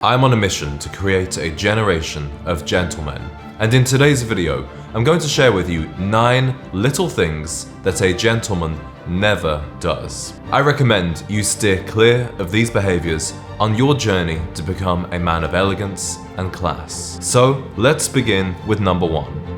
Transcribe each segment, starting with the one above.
I'm on a mission to create a generation of gentlemen, and in today's video, I'm going to share with you 9 little things that a gentleman never does. I recommend you steer clear of these behaviors on your journey to become a man of elegance and class. So let's begin with number 1.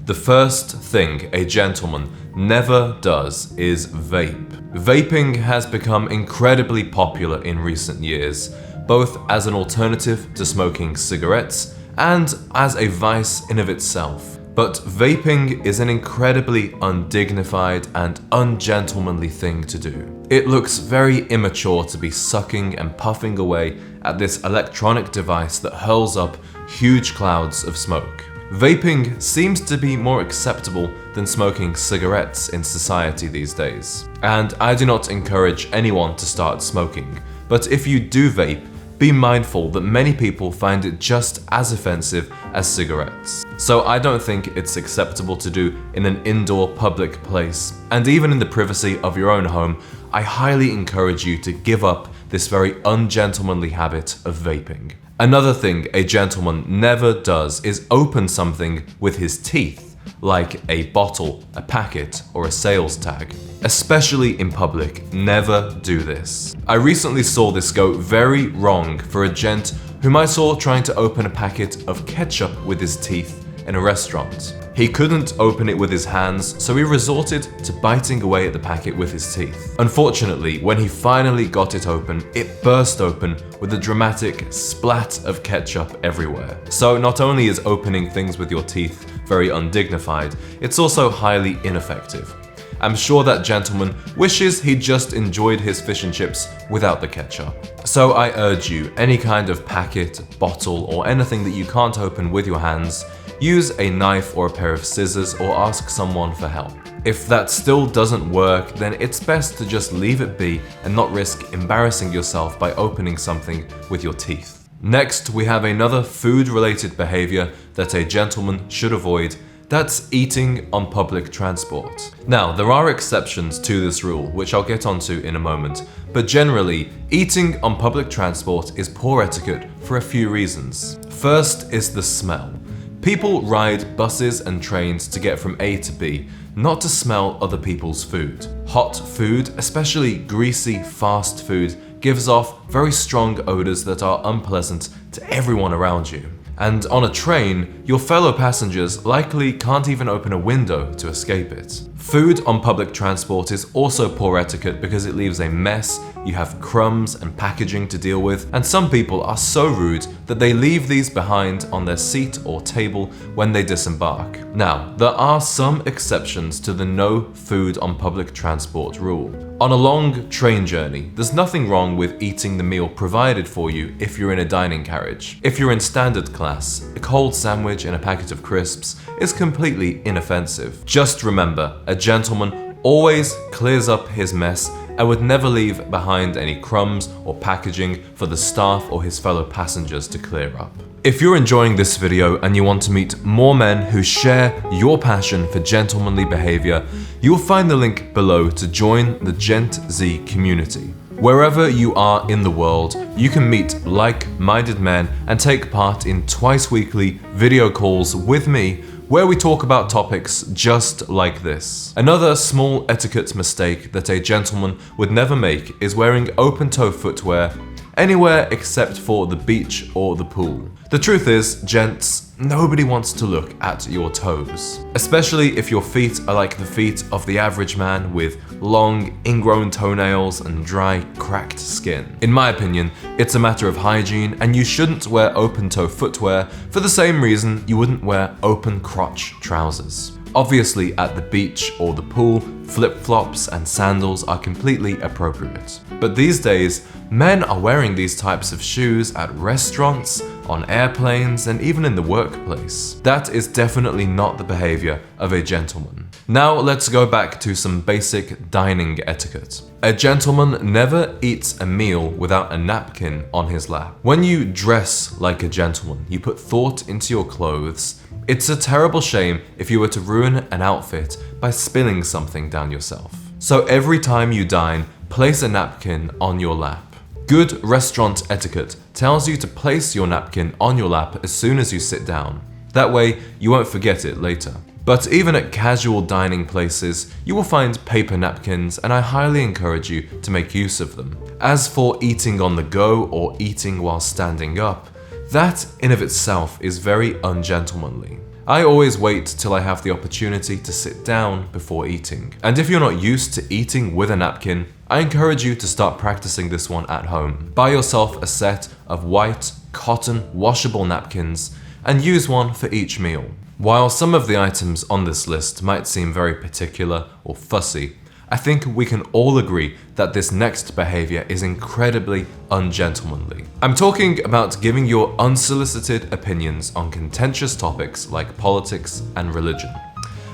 The first thing a gentleman never does is vape. Vaping has become incredibly popular in recent years, both as an alternative to smoking cigarettes and as a vice in of itself. But vaping is an incredibly undignified and ungentlemanly thing to do. It looks very immature to be sucking and puffing away at this electronic device that hurls up huge clouds of smoke. Vaping seems to be more acceptable than smoking cigarettes in society these days. And I do not encourage anyone to start smoking, but if you do vape, be mindful that many people find it just as offensive as cigarettes. So I don't think it's acceptable to do in an indoor public place. And even in the privacy of your own home, I highly encourage you to give up this very ungentlemanly habit of vaping. Another thing a gentleman never does is open something with his teeth, like a bottle, a packet, or a sales tag. Especially in public, never do this. I recently saw this go very wrong for a gent whom I saw trying to open a packet of ketchup with his teeth in a restaurant. He couldn't open it with his hands, so he resorted to biting away at the packet with his teeth. Unfortunately, when he finally got it open, it burst open with a dramatic splat of ketchup everywhere. So not only is opening things with your teeth very undignified, it's also highly ineffective. I'm sure that gentleman wishes he'd just enjoyed his fish and chips without the ketchup. So I urge you, any kind of packet, bottle, or anything that you can't open with your hands, use a knife or a pair of scissors or ask someone for help. If that still doesn't work, then it's best to just leave it be and not risk embarrassing yourself by opening something with your teeth. Next, we have another food-related behavior that a gentleman should avoid. That's eating on public transport. Now, there are exceptions to this rule, which I'll get onto in a moment, but generally, eating on public transport is poor etiquette for a few reasons. First is the smell. People ride buses and trains to get from A to B, not to smell other people's food. Hot food, especially greasy fast food, gives off very strong odors that are unpleasant to everyone around you. And on a train, your fellow passengers likely can't even open a window to escape it. Food on public transport is also poor etiquette because it leaves a mess, you have crumbs and packaging to deal with, and some people are so rude that they leave these behind on their seat or table when they disembark. Now, there are some exceptions to the no food on public transport rule. On a long train journey, there's nothing wrong with eating the meal provided for you if you're in a dining carriage. If you're in standard class, a cold sandwich and a packet of crisps is completely inoffensive. Just remember, a gentleman always clears up his mess and would never leave behind any crumbs or packaging for the staff or his fellow passengers to clear up. If you're enjoying this video and you want to meet more men who share your passion for gentlemanly behavior, you'll find the link below to join the Gent Z community. Wherever you are in the world, you can meet like-minded men and take part in twice-weekly video calls with me where we talk about topics just like this. Another small etiquette mistake that a gentleman would never make is wearing open-toe footwear anywhere except for the beach or the pool. The truth is, gents, nobody wants to look at your toes. Especially if your feet are like the feet of the average man with long, ingrown toenails and dry, cracked skin. In my opinion, it's a matter of hygiene and you shouldn't wear open-toe footwear for the same reason you wouldn't wear open-crotch trousers. Obviously, at the beach or the pool, flip-flops and sandals are completely appropriate. But these days, men are wearing these types of shoes at restaurants, on airplanes, and even in the workplace. That is definitely not the behavior of a gentleman. Now let's go back to some basic dining etiquette. A gentleman never eats a meal without a napkin on his lap. When you dress like a gentleman, you put thought into your clothes. It's a terrible shame if you were to ruin an outfit by spilling something down yourself. So every time you dine, place a napkin on your lap. Good restaurant etiquette tells you to place your napkin on your lap as soon as you sit down. That way, you won't forget it later. But even at casual dining places, you will find paper napkins, and I highly encourage you to make use of them. As for eating on the go or eating while standing up, that in of itself is very ungentlemanly. I always wait till I have the opportunity to sit down before eating. And if you're not used to eating with a napkin, I encourage you to start practicing this one at home. Buy yourself a set of white, cotton, washable napkins and use one for each meal. While some of the items on this list might seem very particular or fussy, I think we can all agree that this next behavior is incredibly ungentlemanly. I'm talking about giving your unsolicited opinions on contentious topics like politics and religion.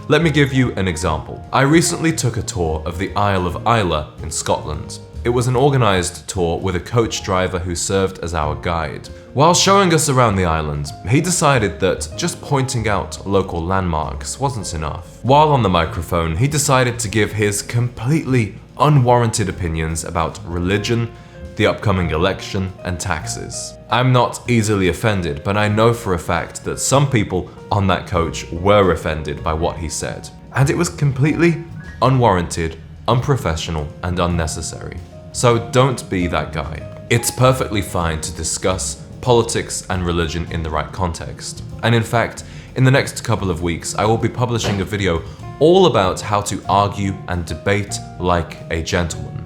Let me give you an example. I recently took a tour of the Isle of Islay in Scotland. It was an organised tour with a coach driver who served as our guide. While showing us around the island, he decided that just pointing out local landmarks wasn't enough. While on the microphone, he decided to give his completely unwarranted opinions about religion, the upcoming election, and taxes. I'm not easily offended, but I know for a fact that some people on that coach were offended by what he said. And it was completely unwarranted, unprofessional, and unnecessary. So don't be that guy. It's perfectly fine to discuss politics and religion in the right context. And in fact, in the next couple of weeks, I will be publishing a video all about how to argue and debate like a gentleman.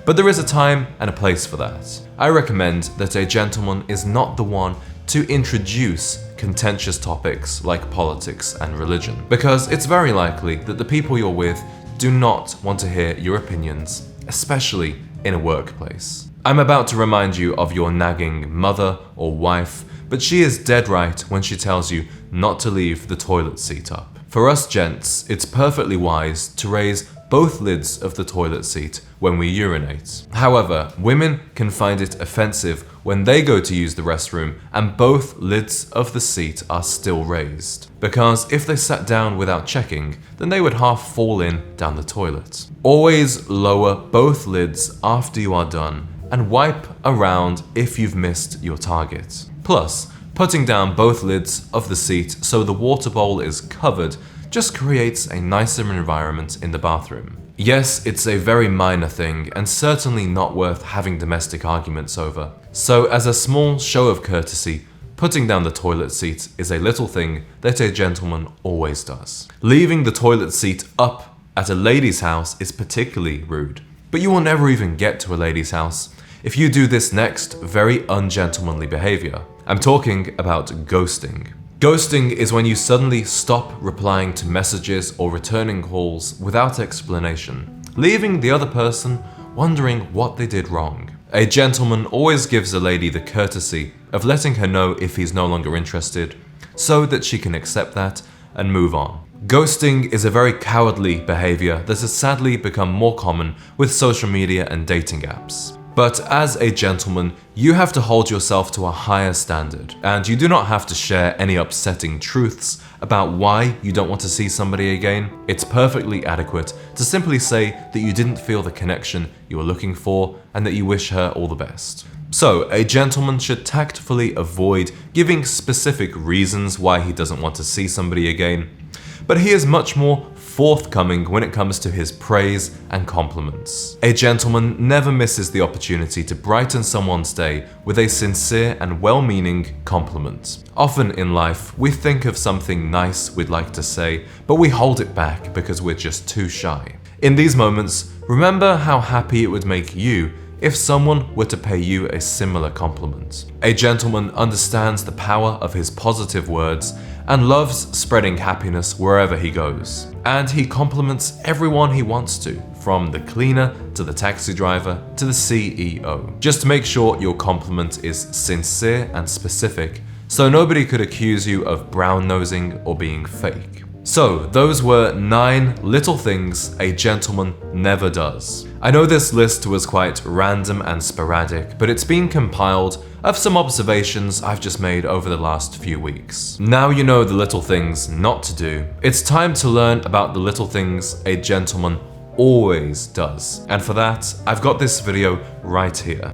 But there is a time and a place for that. I recommend that a gentleman is not the one to introduce contentious topics like politics and religion, because it's very likely that the people you're with do not want to hear your opinions, especially in a workplace. I'm about to remind you of your nagging mother or wife, but she is dead right when she tells you not to leave the toilet seat up. For us gents, it's perfectly wise to raise both lids of the toilet seat when we urinate. However, women can find it offensive when they go to use the restroom and both lids of the seat are still raised. Because if they sat down without checking, then they would half fall in down the toilet. Always lower both lids after you are done and wipe around if you've missed your target. Plus, putting down both lids of the seat so the water bowl is covered just creates a nicer environment in the bathroom. Yes, it's a very minor thing and certainly not worth having domestic arguments over. So as a small show of courtesy, putting down the toilet seat is a little thing that a gentleman always does. Leaving the toilet seat up at a lady's house is particularly rude, but you will never even get to a lady's house if you do this next very ungentlemanly behavior. I'm talking about ghosting. Ghosting is when you suddenly stop replying to messages or returning calls without explanation, leaving the other person wondering what they did wrong. A gentleman always gives a lady the courtesy of letting her know if he's no longer interested, so that she can accept that and move on. Ghosting is a very cowardly behavior that has sadly become more common with social media and dating apps. But as a gentleman, you have to hold yourself to a higher standard, and you do not have to share any upsetting truths about why you don't want to see somebody again. It's perfectly adequate to simply say that you didn't feel the connection you were looking for and that you wish her all the best. So, a gentleman should tactfully avoid giving specific reasons why he doesn't want to see somebody again, but he is much more forthcoming when it comes to his praise and compliments. A gentleman never misses the opportunity to brighten someone's day with a sincere and well-meaning compliment. Often in life, we think of something nice we'd like to say, but we hold it back because we're just too shy. In these moments, remember how happy it would make you if someone were to pay you a similar compliment. A gentleman understands the power of his positive words and loves spreading happiness wherever he goes. And he compliments everyone he wants to, from the cleaner to the taxi driver to the CEO. Just make sure your compliment is sincere and specific, so nobody could accuse you of brown-nosing or being fake. So, those were 9 little things a gentleman never does. I know this list was quite random and sporadic, but it's been compiled of some observations I've just made over the last few weeks. Now you know the little things not to do. It's time to learn about the little things a gentleman always does. And for that, I've got this video right here.